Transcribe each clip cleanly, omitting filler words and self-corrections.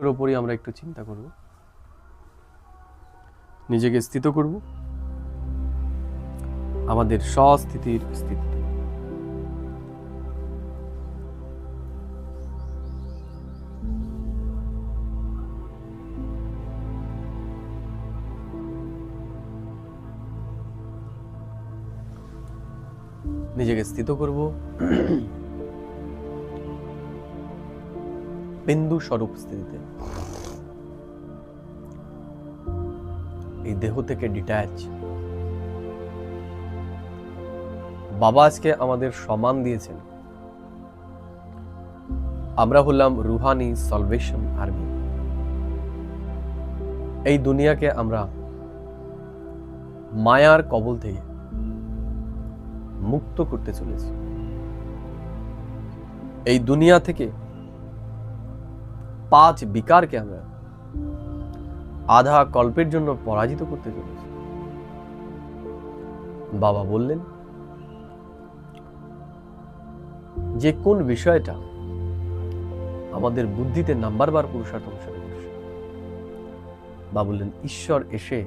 এর উপরই আমরা একটু চিন্তা করব, নিজেকে স্থিত করব আমাদের স্বস্থিতির স্থিতিতে। নিজেকে স্থিত করব বিন্দু স্বরূপ স্থিতিতে। এই দেহ থেকে ডিট্যাচ। বাবা আজকে আমাদের সম্মান দিয়েছেন, আমরা হলাম রুহানি সলভেশন আর্মি। এই দুনিয়াকে আমরা মায়ার কবল থেকে মুক্ত করতে চলেছি। এই দুনিয়া থেকে 5 বিকারকে আমরা আধা কল্পের জন্য পরাজিত করতে চলেছি। বাবা বললেন যে কোন বিষয়টা আমাদের বুদ্ধিতে নাম্বারবার পুরুষার্থ অনুসারে করছে। বাবা বললেন ঈশ্বর এসে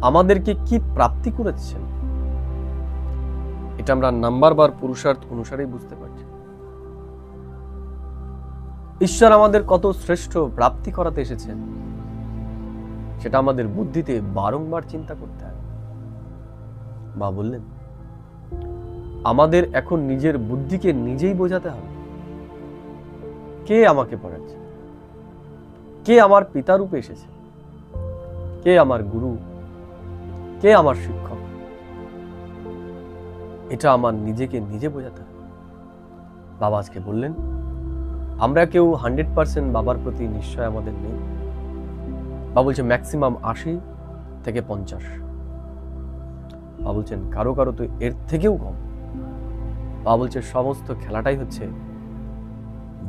আমাদেরকে কি প্রাপ্তি করেছেন এটা আমরা নাম্বারবার পুরুষার্থ অনুসারেই বুঝতে পারছি। ঈশ্বর আমাদের কত শ্রেষ্ঠ প্রাপ্তি করাতে এসেছেন সেটা আমাদের বুদ্ধিতে বারংবার চিন্তা করতে হবে। বাবা বললেন আমাদের এখন নিজের বুদ্ধিকে নিজেই বোঝাতে হবে কে আমাকে পড়াচ্ছে, কে আমার পিতা রূপে এসেছে, কে আমার গুরু, কে আমার শিক্ষক। এটা আমার নিজেকে নিজে বোঝাতে হবে। বাবা আজকে বললেন আমরা কেউ 100% বাবার প্রতি নিশ্চয় আমাদের নেই। বাবা বলছে ম্যাক্সিমাম 80 থেকে 50। বাবা বলছেন কারো কারো তো এর থেকেও কম। বাবা বলছে সমস্ত খেলাটাই হচ্ছে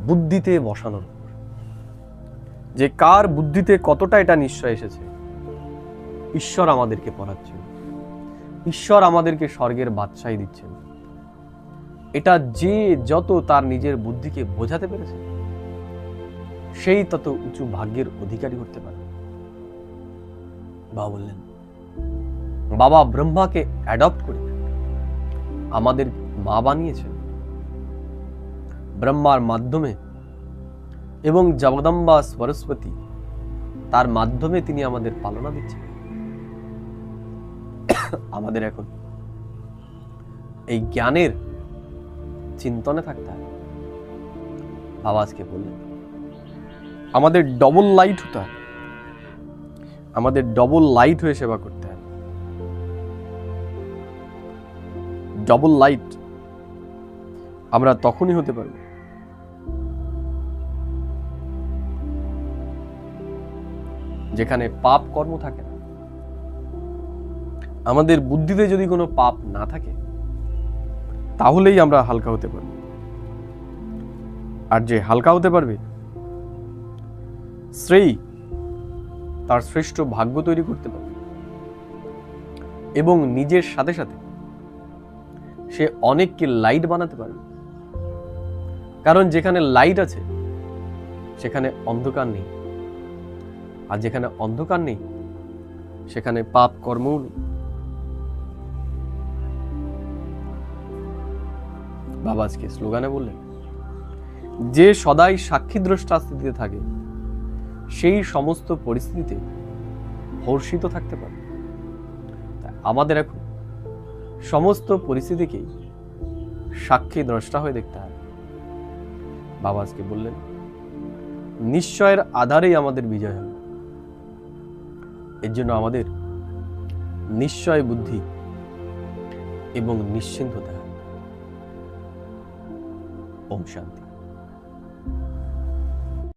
বুদ্ধিতে বসানোর উপর, যে কার বুদ্ধিতে কতটা এটা নিশ্চয় এসেছে। ঈশ্বর আমাদেরকে পড়াচ্ছেন, ঈশ্বর আমাদেরকে স্বর্গের বাদশাহী দিচ্ছেন। এটা যে যত তার নিজের বুদ্ধিকে বোঝাতে পেরেছে সেই তত উঁচু ভাগ্যের অধিকারী হতে পারে। বাবা বললেন বাবা ব্রহ্মাকে অ্যাডপ্ট করে আমাদের মা বানিয়েছেন ব্রহ্মার মাধ্যমে, এবং জগদম্বা সরস্বতী তার মাধ্যমে তিনি আমাদের পালনা দিচ্ছেন। আমাদের এখন এই জ্ঞানের চিন্তনে থাকতে হবে। বাবা আজকে বললেন আমাদের ডবল লাইট হতে হবে, আমাদের ডবল লাইট হয়ে সেবা করতে হবে। ডবল লাইট আমরা তখনই হতে পারব যেখানে পাপ কর্ম থাকে না। আমাদের বুদ্ধিতে যদি কোনো পাপ না থাকে তাহলেই আমরা হালকা হতে পারব। আর যে হালকা হতে পারবে শ্রেয়ী তার শ্রেষ্ঠ ভাগ্য তৈরি করতে পারবে, এবং নিজের সাথে সাথে সে অনেককে লাইট বানাতে পারবে। কারণ যেখানে লাইট আছে সেখানে অন্ধকার নেই, আর যেখানে অন্ধকার নেই সেখানে পাপ কর্মও নেই। বাবা আজকে স্লোগানে বললেন যে সদাই সাক্ষী দ্রষ্টা স্থিতিতে থাকে সেই সমস্ত পরিস্থিতিতে হর্ষিত থাকতে পারে। আমাদের এখন সমস্ত পরিস্থিতিকেই সাক্ষী দ্রষ্টা হয়ে দেখতে হবে। বাবা আজকে বললেন নিশ্চয়ের আধারেই আমাদের বিজয় হবে। এর জন্য আমাদের নিশ্চয় বুদ্ধি এবং নিশ্চিন্ত হতে হবে। ওম শান্তি।